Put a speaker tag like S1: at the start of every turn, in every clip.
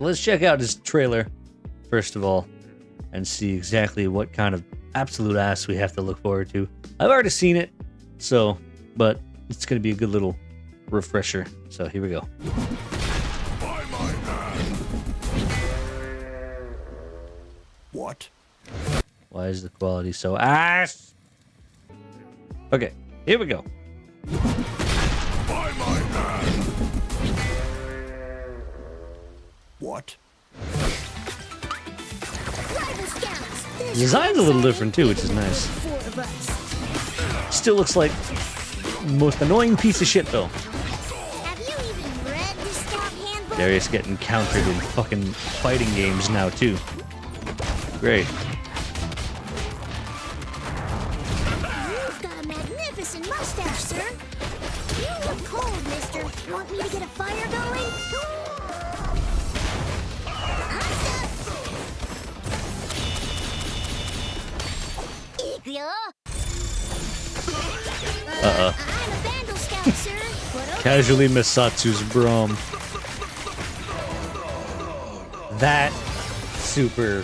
S1: let's check out this trailer, first of all, and see exactly what kind of absolute ass we have to look forward to. I've already seen it, so, but it's going to be a good little refresher. So here we go.
S2: By my hand. What?
S1: Why is the quality so ass? Okay, here we go.
S2: By my hand. What?
S1: The design's a little different too, which is nice. Still looks like the most annoying piece of shit though.
S3: Have you even read the scout handbook?
S1: Darius getting countered in fucking fighting games now too. Great.
S3: You've got a magnificent mustache, sir. You look cold, mister. Want me to get a fire going? I'm a vandal scout, sir. But okay.
S1: Casually Misatsu's Brom. That super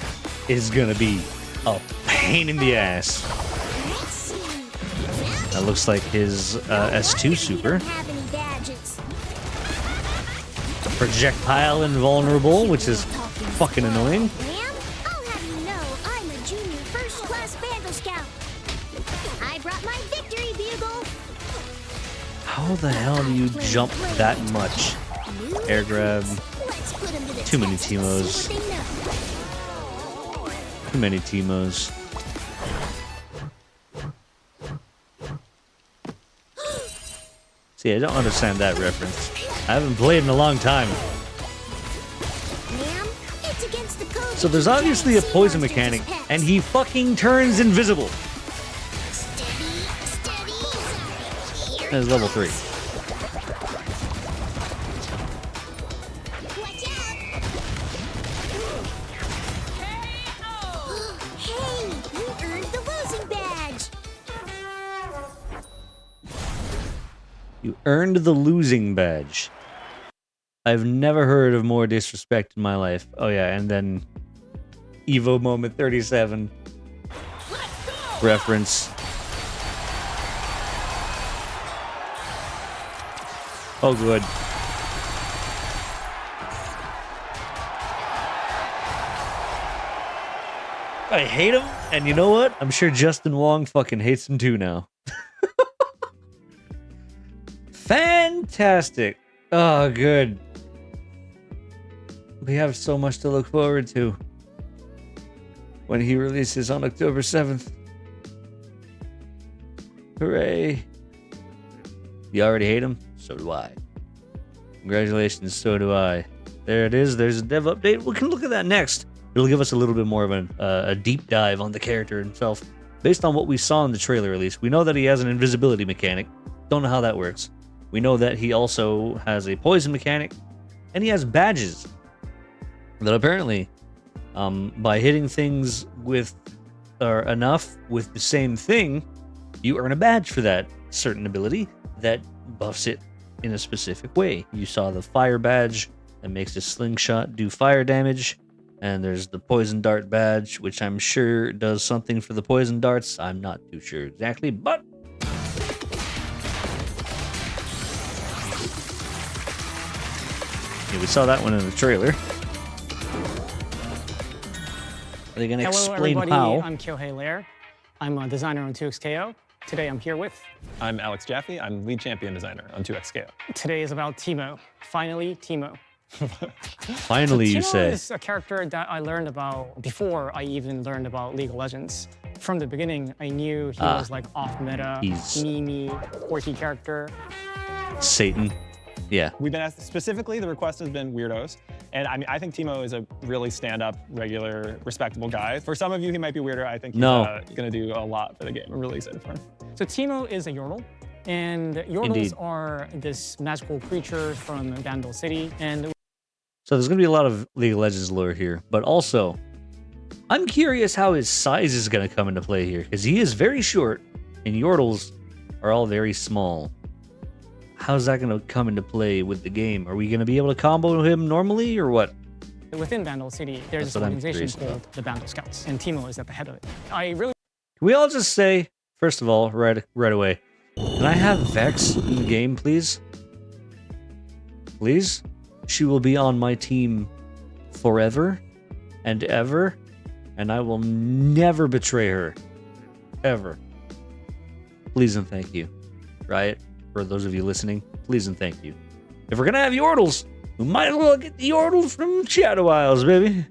S1: is gonna be a pain in the ass.
S3: Let's see.
S1: That looks like his S2 super.
S3: Don't have any badges.
S1: Projectile invulnerable, which is fucking annoying.
S3: Ma'am, I'll have you know I'm a junior first-class vandal scout. I brought my victory bugle.
S1: How the hell do you jump that much? Air grab.
S3: Let's put 'em to the
S1: Too many
S3: test and
S1: Teemos.
S3: see what they know.
S1: Too many Teemos. See, I don't understand that reference. I haven't played in a long time.
S3: Ma'am, it's against the code.
S1: So there's obviously a poison mechanic, and he fucking turns invisible.
S3: Steady.
S1: That's level 3.
S3: Watch out. Hey, you earned the losing badge.
S1: You earned the losing badge. I've never heard of more disrespect in my life. Oh yeah, and then Evo Moment 37 reference. Oh good. I hate him, and you know what? I'm sure Justin Wong fucking hates him too now. Fantastic. Oh, good. We have so much to look forward to when he releases on October 7th. Hooray. You already hate him? So do I. Congratulations, so do I. There it is. There's a dev update. We can look at that next. It'll give us a little bit more of a deep dive on the character himself. Based on what we saw in the trailer, at least. We know that he has an invisibility mechanic. Don't know how that works. We know that he also has a poison mechanic. And he has badges. That apparently, by hitting things with or enough with the same thing, you earn a badge for that certain ability that buffs it in a specific way. You saw the fire badge that makes a slingshot do fire damage, and there's the poison dart badge, which I'm sure does something for the poison darts. I'm not too sure exactly, but yeah, we saw that one in the trailer. Are they going to
S4: Hello,
S1: explain
S4: everybody.
S1: how?
S4: I'm Kyohei Lair. I'm a designer on 2XKO. Today I'm here with.
S5: I'm Alex Jaffe. I'm lead champion designer on 2XKO.
S4: Today is about Teemo. Finally, Teemo.
S1: Finally, you
S4: Teemo
S1: say.
S4: is a character that I learned about before I even learned about League of Legends. From the beginning, I knew he was like off-meta,
S1: He's-
S4: memey, quirky character.
S1: Satan. Yeah.
S5: We've been asked, specifically, the request has been weirdos. And I mean, I think Teemo is a really stand-up, regular, respectable guy. For some of you, he might be weirder. I think he's going to do a lot for the game. I'm really excited for him.
S4: So Teemo is a Yordle. And Yordles
S1: Indeed.
S4: are this magical creature from Vandal City. And
S1: So there's going to be a lot of League of Legends lore here, but also, I'm curious how his size is going to come into play here, because he is very short, and Yordles are all very small. How's that going to come into play with the game? Are we going to be able to combo him normally, or what?
S4: Within Vandal City, there's
S1: That's
S4: this
S1: what I'm
S4: organization
S1: curious
S4: called
S1: about.
S4: the Vandal Scouts, and Teemo is at the head of it. I really
S1: Can we all just say, first of all, right away, can I have Vex in the game, please? Please? She will be on my team forever and ever, and I will never betray her. Ever. Please and thank you. Riot, for those of you listening, please and thank you. If we're gonna have Yordles, we might as well get the Yordle from Shadow Isles, baby.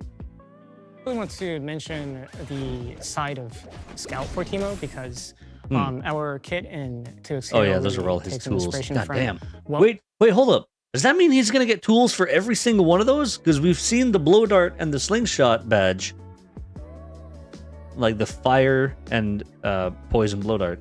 S4: really want to mention the side of Scout for Teemo because our kit in 2X
S1: Oh yeah, those are all his tools. God
S4: from
S1: damn.
S4: what-
S1: Wait, hold up. Does that mean he's gonna get tools for every single one of those? Because we've seen the blow dart and the slingshot badge. Like the fire and poison blow dart.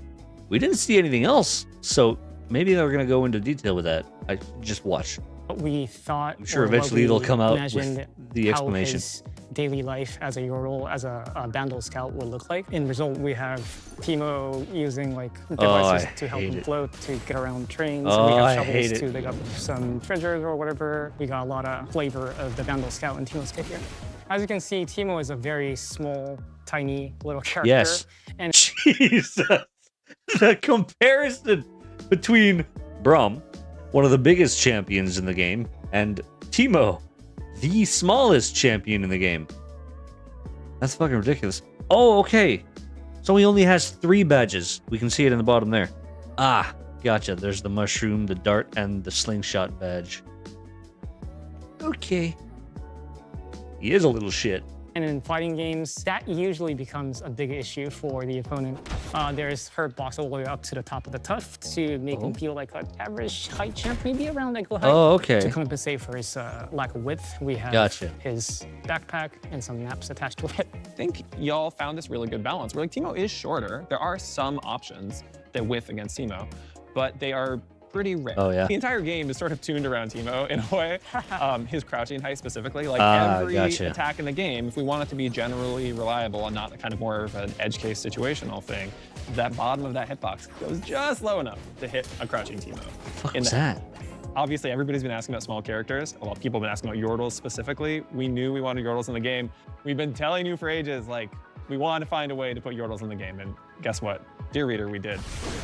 S1: We didn't see anything else, so maybe they're gonna go into detail with that. I just watch.
S4: what we thought.
S1: I'm sure
S4: or what
S1: eventually
S4: we
S1: it'll come out
S4: imagined
S1: with the
S4: how
S1: explanation.
S4: his daily life as a Yordle, as a Vandal Scout would look like. In result, we have Teemo using like devices
S1: I
S4: to help
S1: hate
S4: him
S1: it.
S4: float, to get around trains.
S1: Oh,
S4: we have
S1: I
S4: shovels
S1: hate it.
S4: to dig up some treasures or whatever. We got a lot of flavor of the Vandal Scout in Teemo's kit here. As you can see, Teemo is a very small, tiny little character.
S1: Yes.
S4: And
S1: Jesus. The comparison between Braum, one of the biggest champions in the game, and Teemo, the smallest champion in the game. That's fucking ridiculous. Oh, okay. So he only has 3 badges. We can see it in the bottom there. Ah, gotcha. There's the mushroom, the dart, and the slingshot badge. Okay. He is a little shit.
S4: And in fighting games, that usually becomes a big issue for the opponent. There's hurt box all the way up to the top of the tuft to make him feel like an average height champ, maybe around like height.
S1: Oh, okay.
S4: To compensate for his lack of width, we have
S1: Gotcha.
S4: his backpack and some naps attached to it.
S5: I think y'all found this really good balance where like Teemo is shorter. There are some options that width against Teemo, but they are pretty rare.
S1: Oh, yeah.
S5: The entire game is sort of tuned around Teemo in a way. His crouching height specifically, like
S1: Ah,
S5: every
S1: gotcha.
S5: attack in the game, if we want it to be generally reliable and not kind of more of an edge case situational thing, that bottom of that hitbox goes just low enough to hit a crouching Teemo.
S1: Fuck
S5: in
S1: was
S5: the
S1: that?
S5: Obviously, everybody's been asking about small characters. A lot of people have been asking about Yordles specifically. We knew we wanted Yordles in the game. We've been telling you for ages, like, we wanted to find a way to put Yordles in the game, and guess what? Dear reader, we did.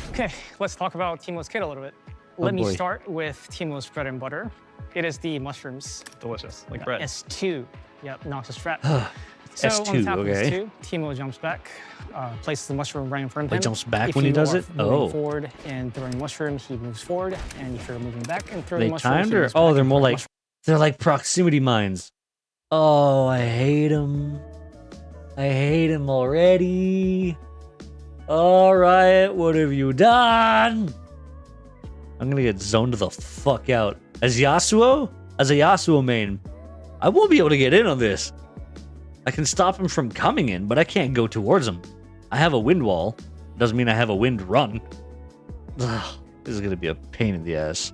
S4: Okay, let's talk about Teemo's kit a little bit.
S1: Oh,
S4: Let me
S1: boy.
S4: start with Teemo's bread and butter. It is the mushrooms.
S5: Delicious, like bread.
S4: S2. Yep, Noxus Strat. So on
S1: S2,
S4: top of
S1: okay.
S4: S2, Teemo jumps back, places the mushroom right in front of him.
S1: He jumps back
S4: If
S1: when he
S4: you
S1: does
S4: are
S1: it?
S4: moving
S1: Oh.
S4: forward and throwing mushroom, he moves forward. And if you're moving back and throwing
S1: They
S4: mushroom,
S1: timed
S4: he
S1: or?
S4: moves
S1: Oh,
S4: back
S1: they're
S4: and
S1: more
S4: throwing
S1: like,
S4: mushroom.
S1: they're like proximity mines. Oh, I hate him. I hate him already. All right, what have you done? I'm gonna get zoned the fuck out. As Yasuo? As a Yasuo main, I won't be able to get in on this. I can stop him from coming in, but I can't go towards him. I have a wind wall. Doesn't mean I have a wind run. Ugh, this is gonna be a pain in the ass.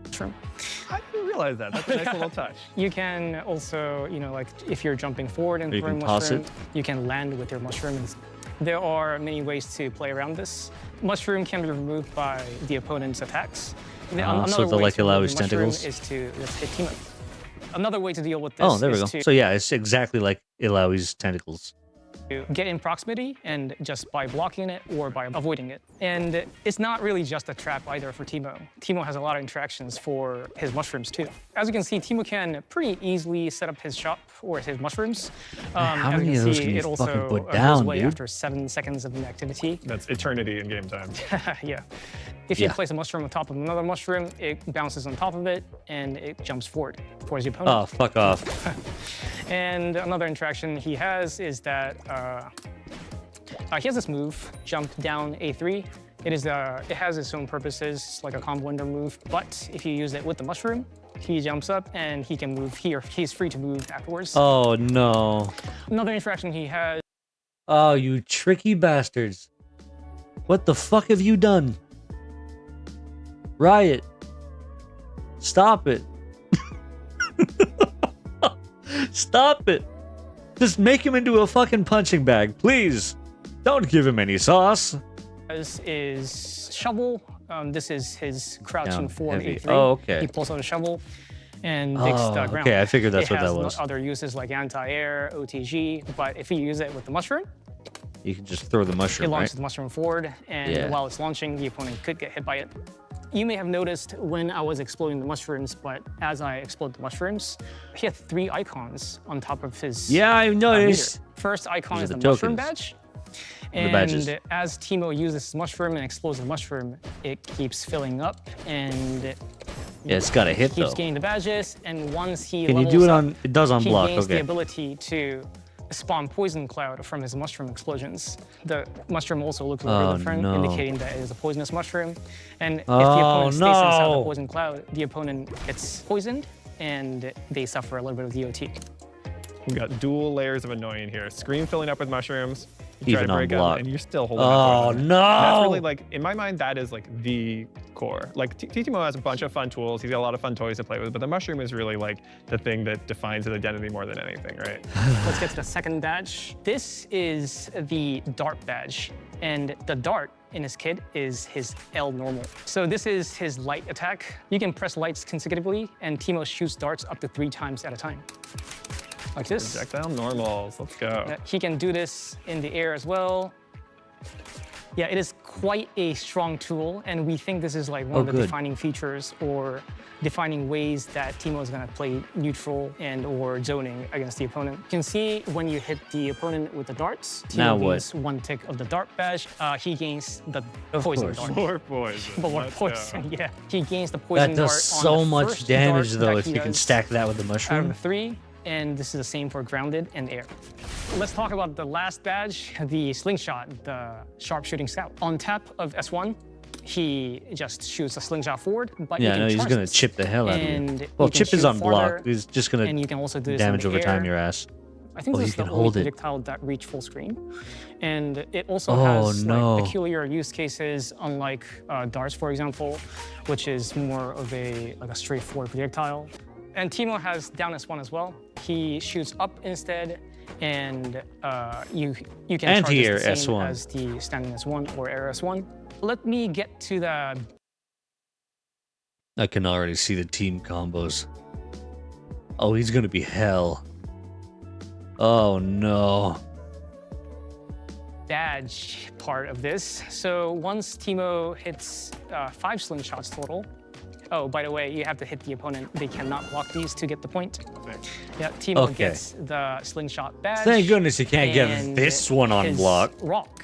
S5: I didn't realize that. That's a nice little touch.
S4: You can also, like if you're jumping forward and
S1: You
S4: throwing
S1: can toss
S4: mushroom,
S1: it.
S4: you can land with your mushroom. And there are many ways to play around this. Mushroom can be removed by the opponent's attacks.
S1: So they'll,
S4: way
S1: like,
S4: to
S1: allow
S4: remove
S1: his
S4: the mushroom
S1: tentacles?
S4: is to just hit Teemo. Another way to deal with this
S1: Oh, there we
S4: is
S1: go.
S4: to
S1: So yeah, it's exactly like Ilaoi's tentacles.
S4: get in proximity and just by blocking it or by avoiding it. And it's not really just a trap either for Teemo. Teemo has a lot of interactions for his mushrooms too. As you can see, Teemo can pretty easily set up his shop or his mushrooms.
S1: how
S4: As you
S1: many of those
S4: see,
S1: can you
S4: it also
S1: fucking put
S4: goes
S1: down,
S4: away
S1: dude?
S4: after 7 seconds of inactivity.
S5: That's eternity in game time.
S4: Yeah. If you
S1: Yeah.
S4: place a mushroom on top of another mushroom, it bounces on top of it and it jumps forward towards the opponent.
S1: Oh, fuck off.
S4: And another interaction he has is that he has this move, jump down A3. It has its own purposes, like a combo ender move, but if you use it with the mushroom, he jumps up and he can move here. He's free to move afterwards.
S1: Oh no.
S4: Another interaction he has
S1: Oh, you tricky bastards. What the fuck have you done? Riot. Stop it. Stop it. Just make him into a fucking punching bag, please. Don't give him any sauce.
S4: is shovel. This is his crouching
S1: Down
S4: forward
S1: heavy.
S4: A3.
S1: Oh, okay.
S4: He pulls out a shovel. and digs the ground.
S1: okay, I figured that's
S4: it
S1: what
S4: has
S1: that was.
S4: Other uses like anti-air, OTG, but if you use it with the mushroom,
S1: You can just throw the
S4: it
S1: mushroom,
S4: launches
S1: right?
S4: the mushroom forward, and
S1: Yeah.
S4: while it's launching, the opponent could get hit by it. You may have noticed when I was exploding the mushrooms, but as I explode the mushrooms, he had 3 icons on top of his
S1: Yeah, I
S4: meter.
S1: noticed.
S4: First icon
S1: These
S4: is
S1: are
S4: the
S1: the
S4: mushroom
S1: tokens.
S4: badge.
S1: The
S4: And
S1: badges.
S4: as Teemo uses his mushroom and explodes the mushroom, it keeps filling up and
S1: Yeah, it's got a hit
S4: keeps
S1: though.
S4: gaining the badges. And once he
S1: Can you
S4: levels
S1: do it
S4: up,
S1: on? It does on
S4: he
S1: block.
S4: gains the
S1: Okay.
S4: ability to spawn poison cloud from his mushroom explosions. The mushroom also looks a
S1: Oh,
S4: little different,
S1: no.
S4: indicating that it is a poisonous mushroom. And if the
S1: Oh,
S4: opponent stays inside the
S1: no.
S4: poison cloud, the opponent gets poisoned and they suffer a little bit of DOT.
S5: We've got dual layers of annoying here. Screen filling up with mushrooms. You try
S1: Even
S5: to
S1: on
S5: break them,
S1: block.
S5: and you're still holding
S1: Oh
S5: that poison.
S1: no!
S5: That's really like, in my mind, that is like the core. Like Teemo has a bunch of fun tools. He's got a lot of fun toys to play with, but the mushroom is really like the thing that defines his identity more than anything, right?
S4: Let's get to the second badge. This is the dart badge, and the dart in his kit is his L normal. So this is his light attack. You can press lights consecutively, and Teemo shoots darts up to 3 times at a time. Like this.
S5: Projectile normals. Let's go.
S4: He can do this in the air as well. Yeah, it is quite a strong tool, and we think this is like one of the
S1: good.
S4: defining features or defining ways that Teemo is going to play neutral and or zoning against the opponent. You can see when you hit the opponent with the darts,
S1: Now
S4: Teemo
S1: what?
S4: gains 1 tick of the dart badge. He gains the
S1: Of
S4: poison
S1: course.
S4: dart.
S5: More poison.
S4: But more
S5: Let's go.
S4: poison, yeah. He gains the poison
S1: That
S4: dart
S1: does
S4: on
S1: so
S4: the
S1: much
S4: first
S1: damage
S4: dart
S1: though
S4: that
S1: if
S4: he
S1: you can
S4: does
S1: stack that with the
S4: out of
S1: mushroom.
S4: the 3. And this is the same for grounded and air. Let's talk about the last badge, the slingshot, the sharpshooting scout. On tap of S1, he just shoots a slingshot forward, but you
S1: Yeah,
S4: can
S1: no, he's
S4: charge
S1: gonna
S4: this.
S1: chip the hell out of
S4: And
S1: you. Well,
S4: you can
S1: chip is
S4: shoot
S1: on block.
S4: farther,
S1: He's just
S4: and
S1: gonna
S4: you can also do this in
S1: damage
S4: the
S1: over time
S4: air.
S1: your ass.
S4: I think
S1: Oh,
S4: this
S1: you
S4: is the
S1: can
S4: only
S1: hold it.
S4: projectile that reach full screen. And it also
S1: Oh,
S4: has
S1: no.
S4: like peculiar use cases, unlike darts, for example, which is more of a straightforward projectile. And Teemo has down S1 as well. He shoots up instead, and you can charge
S1: Anti-air
S4: this the same
S1: S1.
S4: as the standing S1 or air S1. Let me get to the
S1: I can already see the team combos. Oh, he's gonna be hell. Oh no.
S4: badge part of this. So once Teemo hits 5 slingshots total. Oh, by the way, you have to hit the opponent. They cannot block these to get the point. Yeah, Teemo
S1: Okay.
S4: gets the slingshot badge.
S1: Thank goodness you can't get
S4: and
S1: this one on
S4: his
S1: block.
S4: rock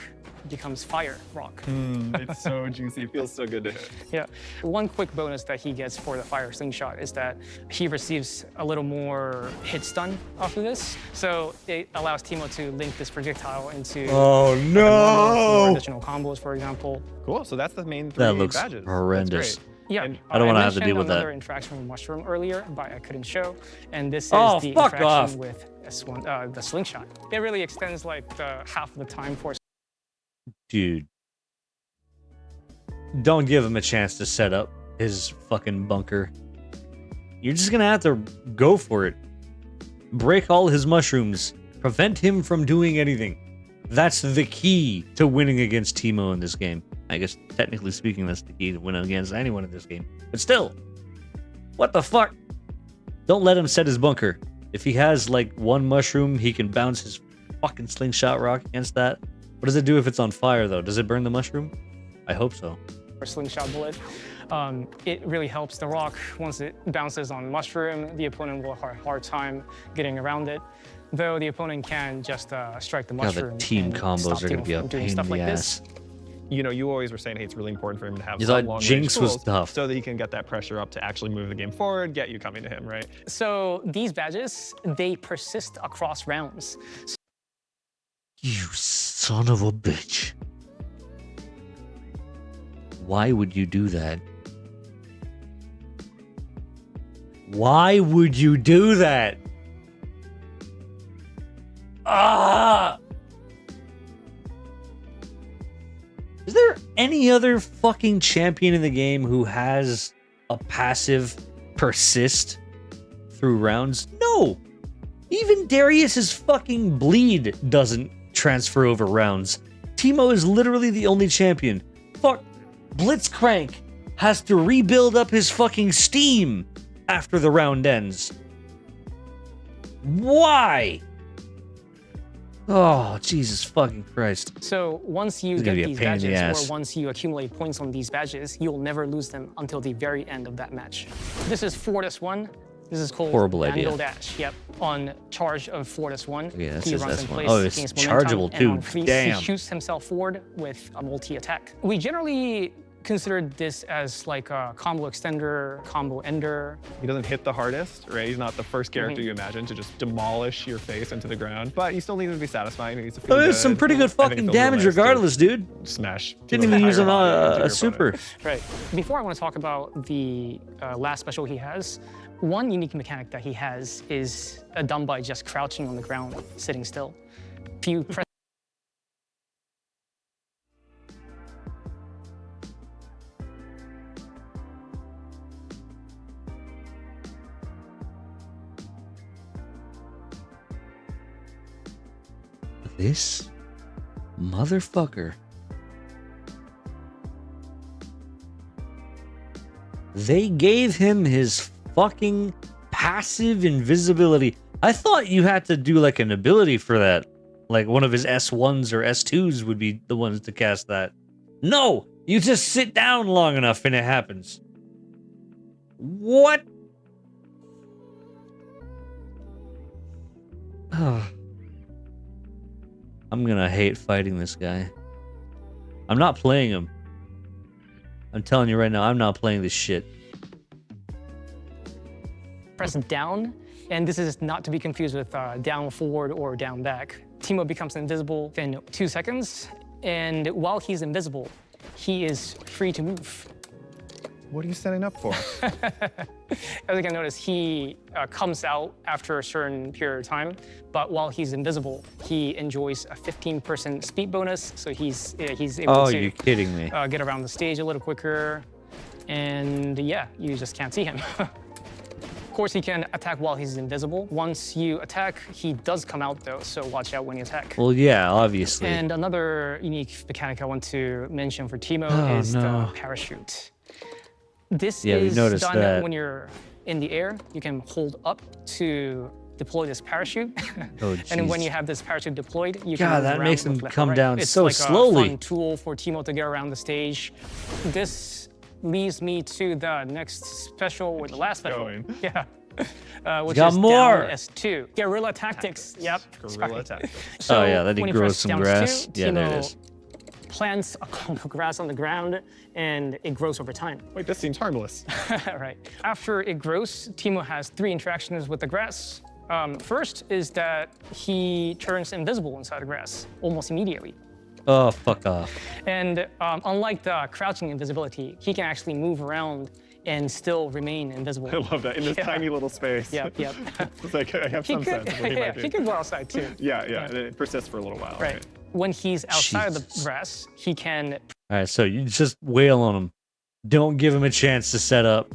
S4: becomes fire rock.
S5: It's so juicy. It feels so good to hit.
S4: Yeah. One quick bonus that he gets for the fire slingshot is that he receives a little more hit stun off of this. So it allows Teemo to link this projectile into
S1: Oh
S4: more
S1: no!
S4: additional combos, for example.
S5: Cool. So that's the main 3
S1: That looks
S5: badges. That's
S1: horrendous.
S5: great.
S4: Yeah,
S5: And
S1: I don't wanna have to
S4: mentioned
S1: deal with that.
S4: another interaction with Mushroom earlier, but I couldn't show. And this is
S1: Oh,
S4: the
S1: fuck
S4: interaction
S1: off.
S4: with S1, the slingshot. It really extends like the half of the time for
S1: Dude. Don't give him a chance to set up his fucking bunker. You're just gonna have to go for it. Break all his mushrooms. Prevent him from doing anything. That's the key to winning against Teemo in this game. I guess, technically speaking, that's the key to winning against anyone in this game. But still, what the fuck? Don't let him set his bunker. If he has, like, 1 mushroom, he can bounce his fucking slingshot rock against that. What does it do if it's on fire, though? Does it burn the mushroom? I hope so.
S4: slingshot bullet. It really helps the rock. Once it bounces on mushroom, the opponent will have a hard time getting around it. Though the opponent can just strike the
S1: God,
S4: mushroom.
S1: the team
S4: and
S1: combos
S4: stop
S1: are gonna
S4: Teemo
S1: be a
S4: from doing
S1: pain in
S4: stuff
S1: the
S4: like
S1: ass.
S4: this.
S5: You know, you always were saying, hey, it's really important for him to have
S1: You
S5: some
S1: thought
S5: long-range
S1: Jinx was
S5: tools
S1: tough.
S5: so that he can get that pressure up to actually move the game forward, get you coming to him, right?
S4: So these badges, they persist across rounds.
S1: You son of a bitch. Why would you do that? Why would you do that? Ah! Is there any other fucking champion in the game who has a passive persist through rounds? No! Even Darius's fucking bleed doesn't transfer over rounds. Teemo is literally the only champion. Fuck, Blitzcrank has to rebuild up his fucking steam after the round ends. Why? Oh, Jesus fucking Christ.
S4: So once you
S1: This is
S4: get
S1: gonna be a
S4: these
S1: pain in the
S4: badges,
S1: ass.
S4: or once you accumulate points on these badges, you'll never lose them until the very end of that match. This is Fortis 1. This is called
S1: Horrible idea.
S4: Angle Dash. Yep. On charge of Fortis 1,
S1: Okay, that's
S4: he
S1: his
S4: runs in
S1: S1.
S4: place,
S1: Oh, it's
S4: gains
S1: chargeable
S4: momentum, and on
S1: too.
S4: freeze,
S1: Damn.
S4: he shoots himself forward with a multi-attack. We generally considered this as like a combo extender, combo ender.
S5: He doesn't hit the hardest, right? He's not the first character
S4: Mm-hmm.
S5: you imagine to just demolish your face into the ground, but he still needs to be satisfying. He needs to
S1: Oh,
S5: feel
S1: there's
S5: good.
S1: some pretty good
S5: I think it
S1: fucking
S5: feels real
S1: damage
S5: nice to
S1: regardless, dude.
S5: Smash.
S1: Didn't
S5: Teemo's
S1: even use
S5: entire body into
S1: a
S5: your
S1: super.
S5: opponent.
S4: Right. Before I want to talk about the last special he has, one unique mechanic that he has is done by just crouching on the ground, sitting still. If you press
S1: This motherfucker. They gave him his fucking passive invisibility. I thought you had to do like an ability for that. Like one of his S1s or S2s would be the ones to cast that. No! You just sit down long enough and it happens. What? I'm gonna hate fighting this guy. I'm not playing him. I'm telling you right now, I'm not playing this shit.
S4: press down, and this is not to be confused with down forward or down back. Teemo becomes invisible in 2 seconds, and while he's invisible, he is free to move.
S5: What are you setting up for?
S4: As you can notice, he comes out after a certain period of time, but while he's invisible, he enjoys a 15% speed bonus, so he's able
S1: Oh,
S4: to
S1: you're kidding me.
S4: get around the stage a little quicker, and yeah, you just can't see him. Of course, he can attack while he's invisible. Once you attack, he does come out though, so watch out when you attack.
S1: Well, yeah, obviously.
S4: And another unique mechanic I want to mention for Teemo
S1: Oh,
S4: is
S1: no.
S4: the parachute. This
S1: Yeah, we
S4: is
S1: noticed
S4: done
S1: that.
S4: when you're in the air. You can hold up to deploy this parachute.
S1: Oh,
S4: And then when
S1: jeez.
S4: you have this parachute deployed, you can
S1: God,
S4: move
S1: that
S4: around
S1: makes
S4: with
S1: him
S4: left or
S1: come
S4: right.
S1: down
S4: It's
S1: so
S4: like
S1: slowly.
S4: a fun tool for Teemo to get around the stage. This leads me to the next special, or the last special.
S5: Going.
S4: Yeah. Which
S1: got
S4: is
S1: more.
S4: down S2. Guerrilla tactics. Yep.
S5: Guerrilla
S4: Sorry.
S5: attack.
S4: So
S1: Oh, yeah, then he
S4: when
S1: grows
S4: press
S1: some
S4: down
S1: grass.
S4: S2,
S1: Yeah, there it
S4: Teemo
S1: is.
S4: plants a clump of grass on the ground, and it grows over time.
S5: Wait, this seems harmless.
S4: Right. After it grows, Teemo has 3 interactions with the grass. First is that he turns invisible inside the grass almost immediately.
S1: Oh, fuck off.
S4: And unlike the crouching invisibility, he can actually move around and still remain invisible.
S5: I love that in this
S4: Yeah.
S5: tiny little space.
S4: Yep, yep.
S5: It's like I have
S4: He
S5: some
S4: could,
S5: sense of what he
S4: yeah,
S5: might
S4: he
S5: do.
S4: could go outside too.
S5: Yeah, and it persists for a little while.
S4: Right. When he's outside of
S1: Jesus.
S4: the grass, he can
S1: All right, so you just wail on him. Don't give him a chance to set up.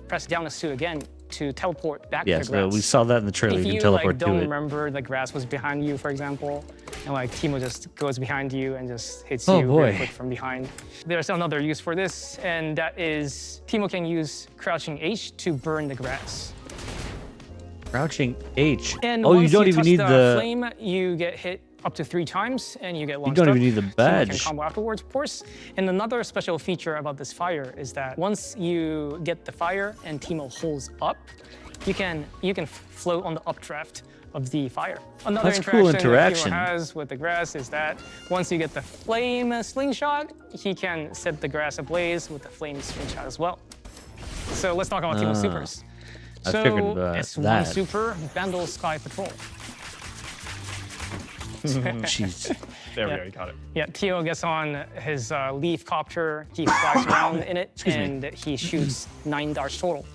S4: press down S2 again to teleport back
S1: Yes,
S4: to the grass.
S1: we saw that in the trailer.
S4: If
S1: You
S4: you
S1: can teleport
S4: don't
S1: to it.
S4: remember the grass was behind you, for example, and like Teemo just goes behind you and just hits
S1: Oh,
S4: you
S1: boy.
S4: very quick from behind. There's another use for this, and that is Teemo can use crouching H to burn the grass.
S1: Crouching H.
S4: And
S1: Oh, you
S4: once
S1: don't even
S4: touch
S1: need
S4: the
S1: the.
S4: flame, you get hit up to 3 times, and you get launched
S1: don't
S4: up.
S1: even need the
S4: Teemo
S1: badge.
S4: can combo afterwards, of course. And another special feature about this fire is that once you get the fire and Teemo holds up, you can float on the updraft of the fire. Another
S1: That's a cool interaction.
S4: that Teemo has with the grass is that once you get the flame slingshot, he can set the grass ablaze with the flame slingshot as well. So let's talk about Teemo
S1: Ah,
S4: supers.
S1: I
S4: So
S1: figured
S4: S1
S1: that.
S4: super, Vandal Sky Patrol.
S1: Jeez.
S5: There we
S4: Yeah.
S5: go, you caught it.
S4: Yeah, Teemo gets on his leaf copter, he flies around in it,
S1: Excuse me.
S4: and he shoots 9 darts total.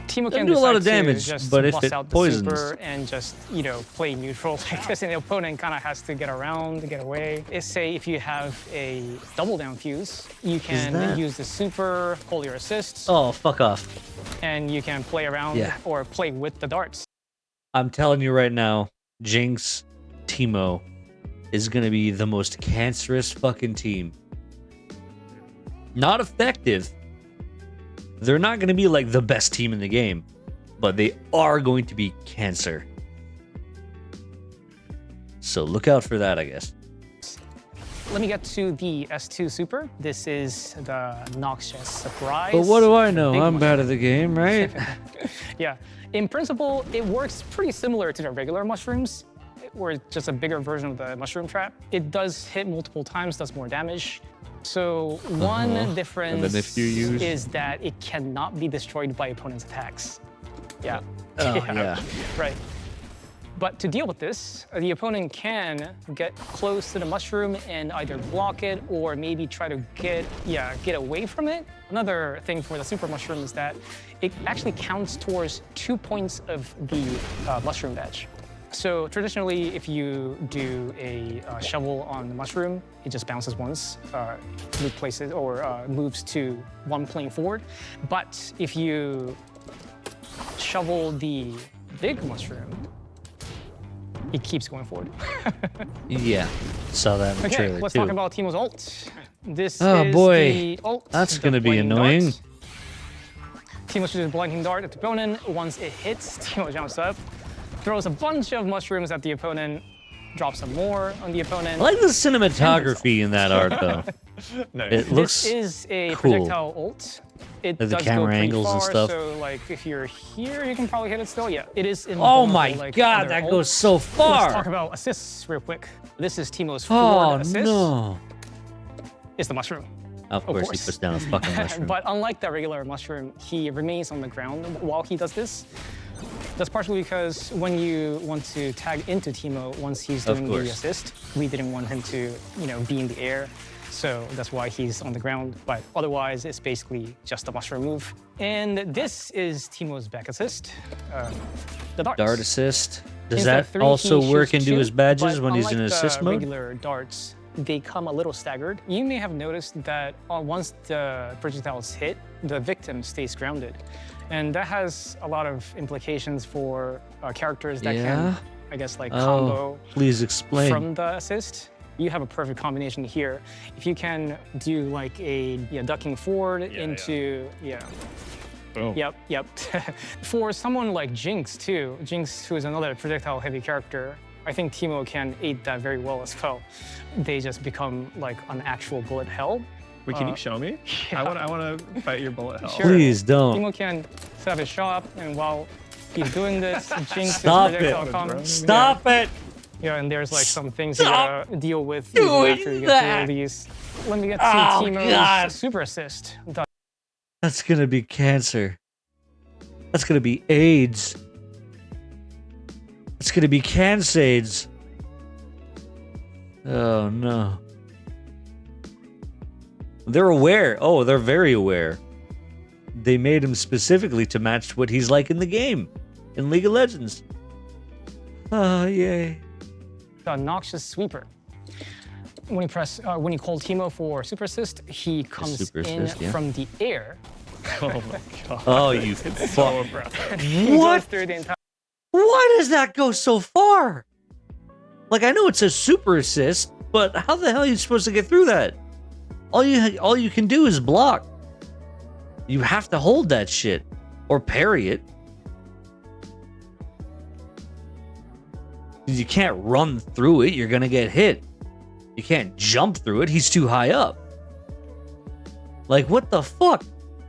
S4: Teemo
S1: Doesn't
S4: can
S1: do a lot of
S4: decide to
S1: damage,
S4: just
S1: but if
S4: bust
S1: it
S4: out the
S1: poisons-
S4: super and just, play neutral like this, and the opponent kind of has to get around to get away. Say if you have a double down fuse, you can
S1: that-
S4: use the super, pull your assists,
S1: Oh, fuck off.
S4: and you can play around
S1: Yeah.
S4: or play with the darts.
S1: I'm telling you right now, Jinx Teemo is gonna be the most cancerous fucking team. Not effective. They're not going to be like the best team in the game, but they are going to be cancer. So look out for that, I guess.
S4: Let me get to the S2 Super. This is the Noxious Surprise.
S1: But what do I know?
S4: Big
S1: I'm
S4: mushroom.
S1: bad at the game, right?
S4: Yeah, in principle, it works pretty similar to the regular mushrooms, or just a bigger version of the mushroom trap. It does hit multiple times, does more damage. So one difference
S1: And then if you use-
S4: is that it cannot be destroyed by opponent's attacks. Yeah.
S1: Oh, yeah.
S4: Right. But to deal with this, the opponent can get close to the mushroom and either block it or maybe try to get away from it. Another thing for the super mushroom is that it actually counts towards 2 points of the mushroom badge. So traditionally, if you do a shovel on the mushroom, it just bounces once, replaces or moves to 1 plane forward. But if you shovel the big mushroom, it keeps going forward.
S1: Yeah, saw that in the
S4: Okay,
S1: trailer
S4: let's
S1: too.
S4: talk about Teemo's ult. This
S1: Oh,
S4: is
S1: boy.
S4: the ult.
S1: That's
S4: the
S1: gonna be
S4: blinding
S1: annoying.
S4: dart. Teemo shoots a blinding dart at the opponent. Once it hits, Teemo jumps up, throws a bunch of mushrooms at the opponent, drops some more on the opponent.
S1: I like the cinematography in that art, though.
S5: Nice.
S1: It looks
S4: This is a
S1: cool.
S4: projectile ult. It
S1: Like the
S4: does
S1: camera
S4: go pretty
S1: angles
S4: far,
S1: and stuff.
S4: So, like, if you're here, you can probably hit it still. Yeah, it is.
S1: Oh my
S4: invulnerable, like,
S1: god,
S4: other
S1: that
S4: ults.
S1: goes so
S4: Let's
S1: far.
S4: talk about assists real quick. This is Teemo's
S1: Oh
S4: forward assist.
S1: no.
S4: It's the mushroom.
S1: Of course, he
S4: course.
S1: puts down a fucking mushroom.
S4: But unlike the regular mushroom, he remains on the ground while he does this. That's partially because when you want to tag into Teemo once he's
S1: Of
S4: doing the
S1: course.
S4: assist, we didn't want him to, be in the air. So that's why he's on the ground. But otherwise, it's basically just a mushroom move. And this is Teemo's back assist, the darts.
S1: Dart assist. Does
S4: Instead
S1: that
S4: of 3,
S1: also
S4: he
S1: work
S4: shoots
S1: into
S4: 2,
S1: his badges
S4: but
S1: when he's in
S4: unlike
S1: assist
S4: the
S1: mode?
S4: regular darts, they come a little staggered. You may have noticed that once the projectiles hit, the victim stays grounded. And that has a lot of implications for characters that
S1: Yeah?
S4: can, I guess, like
S1: Oh,
S4: combo
S1: please explain.
S4: from the assist. You have a perfect combination here. If you can do like a ducking forward into,
S5: Boom.
S4: Yep. For someone like Jinx too, Jinx who is another projectile heavy character, I think Teemo can aid that very well as well. They just become like an actual bullet hell.
S5: Wait, can you show me?
S4: yeah.
S5: I want to fight your bullet hell.
S4: Sure.
S1: Please don't.
S4: Teemo can set up his shop, and while he's doing this, Jinx
S1: Stop
S4: is
S1: it.
S4: projectile combo.
S1: Stop it!
S4: Yeah, and there's like some things you
S1: Stop
S4: gotta deal with
S1: doing
S4: even after you get
S1: that.
S4: through all these. Let me get to
S1: Oh,
S4: Teemo's
S1: God.
S4: super assist.
S1: That's gonna be cancer. That's gonna be AIDS. That's gonna be CanSaids. Oh no. They're aware. Oh, they're very aware. They made him specifically to match what he's like in the game, in League of Legends. Oh, yay.
S4: The Noxious Sweeper. When you call Teemo for super assist, he comes
S1: super
S4: in
S1: assist, yeah.
S4: from the air.
S5: Oh my god.
S1: Oh, you
S5: So
S1: fuck.
S5: impressive.
S4: He
S1: What?
S4: goes through the entire.
S1: Why does that go so far? Like, I know it says super assist, but how the hell are you supposed to get through that? All you can do is block. You have to hold that shit or parry it. You can't run through it, you're gonna get hit. You can't jump through it, he's too high up. Like, what the fuck?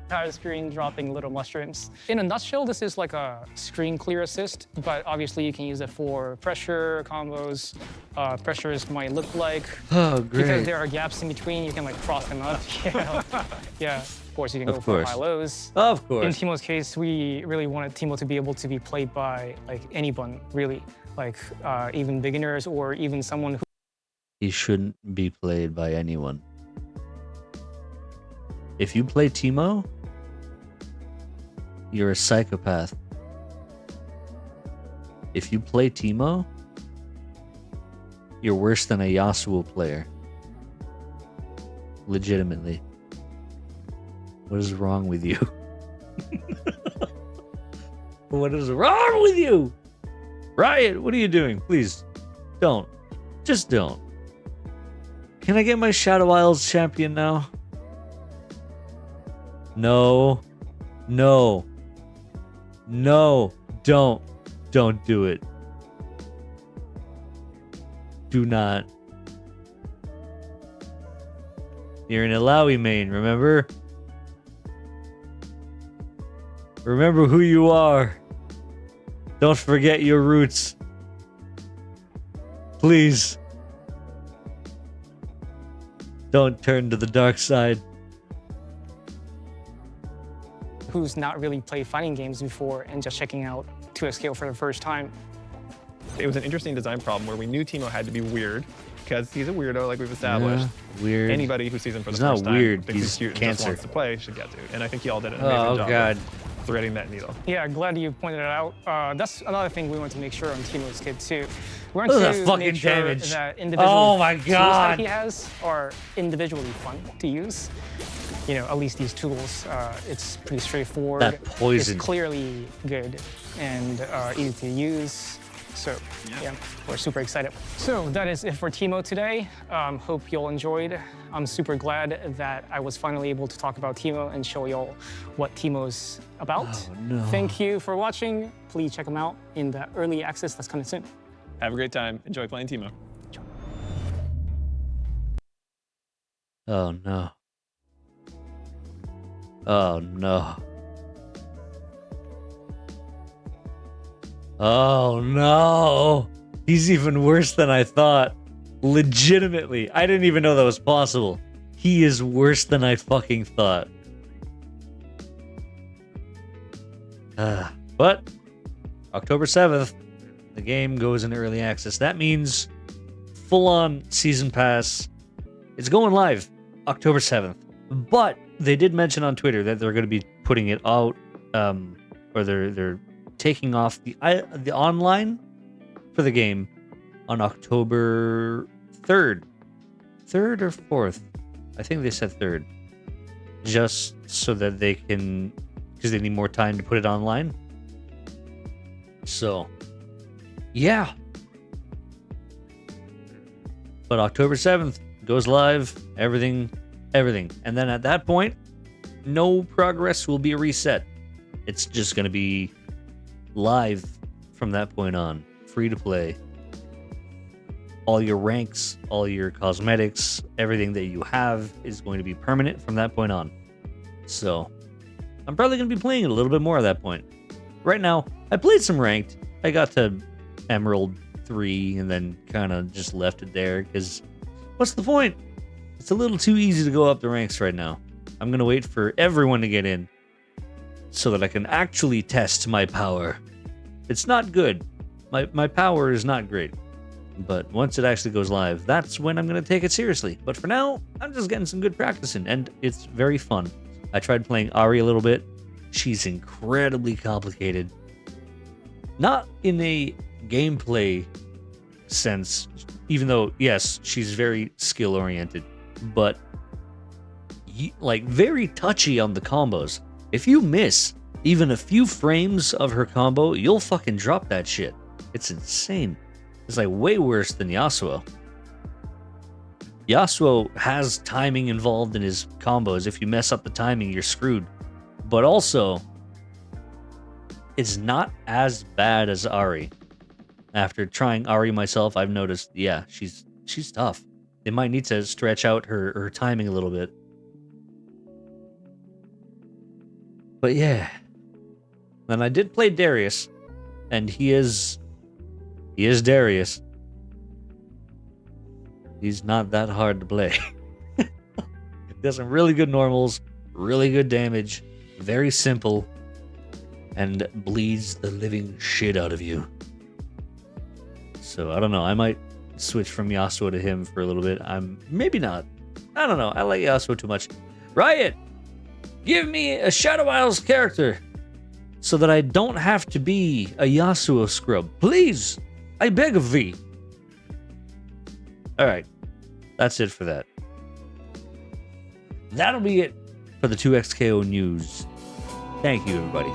S4: Entire screen dropping little mushrooms. In a nutshell, this is like a screen clear assist, but obviously you can use it for pressure combos. Pressures might look like,
S1: Oh,
S4: because
S1: great.
S4: there are gaps in between, you can like cross them up. Yeah, of course you can
S1: Of
S4: go for
S1: course.
S4: high lows.
S1: Of
S4: In
S1: course.
S4: Teemo's case, we really wanted Teemo to be able to be played by like anyone, really, like even beginners or even someone who.
S1: He shouldn't be played by anyone. If you play Teemo, you're a psychopath. If you play Teemo, you're worse than a Yasuo player. Legitimately. What is wrong with you? What is wrong with you? Riot, what are you doing? Please, don't. Just don't. Can I get my Shadow Isles champion now? No. No. No. Don't. Don't do it. Do not. You're an Ilawi main, remember? Remember who you are. Don't forget your roots. Please. Don't turn to the dark side.
S4: Who's not really played fighting games before and just checking out 2XKO for the first time.
S5: It was an interesting design problem where we knew Teemo had to be weird because he's a weirdo, like we've established.
S1: Yeah, weird.
S5: Anybody who sees him for the
S1: He's not
S5: first time
S1: weird,
S5: thinks
S1: he's
S5: cute and
S1: cancer.
S5: just wants to play should get to. And I think y'all did an amazing
S1: Oh,
S5: job
S1: God.
S5: of threading that needle.
S4: Yeah, glad you pointed it out. That's another thing we want to make sure on Teemo's kid too. We want
S1: Look at
S4: to
S1: that fucking
S4: make sure
S1: damage.
S4: that individual
S1: Oh my
S4: tools
S1: God.
S4: that he has are individually fun to use. You know, at least these tools, it's pretty straightforward.
S1: That poison.
S4: It's clearly good and easy to use. So yeah, we're super excited. So that is it for Teemo today. Hope y'all enjoyed. I'm super glad that I was finally able to talk about Teemo and show y'all what Teemo's about.
S1: Oh, no.
S4: Thank you for watching. Please check them out in the early access that's coming soon.
S5: Have a great time. Enjoy playing Teemo.
S1: Oh no. Oh no. Oh no. He's even worse than I thought. Legitimately. I didn't even know that was possible. He is worse than I fucking thought. But October 7th, the game goes into early access. That means full-on season pass. It's going live October 7th. But they did mention on Twitter that they're going to be putting it out, or they're taking off the online for the game on October 3rd. 3rd or 4th? I think they said 3rd. Just so that they can, because they need more time to put it online. So, yeah. But October 7th goes live, everything. And then at that point, no progress will be reset. It's just going to be live from that point on. Free to play. All your ranks, all your cosmetics, everything that you have is going to be permanent from that point on. So, I'm probably going to be playing it a little bit more at that point. Right now, I played some ranked. I got to Emerald 3 and then kind of just left it there because what's the point? It's a little too easy to go up the ranks right now. I'm going to wait for everyone to get in so that I can actually test my power. It's not good. My power is not great. But once it actually goes live, that's when I'm going to take it seriously. But for now, I'm just getting some good practice in, and it's very fun. I tried playing Ari a little bit. She's incredibly complicated. Not in a gameplay sense, even though, yes, she's very skill-oriented, but like very touchy on the combos. If you miss even a few frames of her combo, you'll fucking drop that shit. It's insane. It's like way worse than Yasuo. Yasuo has timing involved in his combos. If you mess up the timing, you're screwed. But also, it's not as bad as Ari. After trying Ari myself, I've noticed, yeah, she's tough. They might need to stretch out her timing a little bit. But yeah. Then I did play Darius, and he is Darius. He's not that hard to play. Does some really good normals, really good damage, very simple, and bleeds the living shit out of you. So I don't know, I might switch from Yasuo to him for a little bit. Maybe not. I don't know, I like Yasuo too much. Riot! Give me a Shadow Isles character so that I don't have to be a Yasuo scrub. Please! I beg of thee. Alright. That's it for that. That'll be it for the 2XKO news. Thank you, everybody.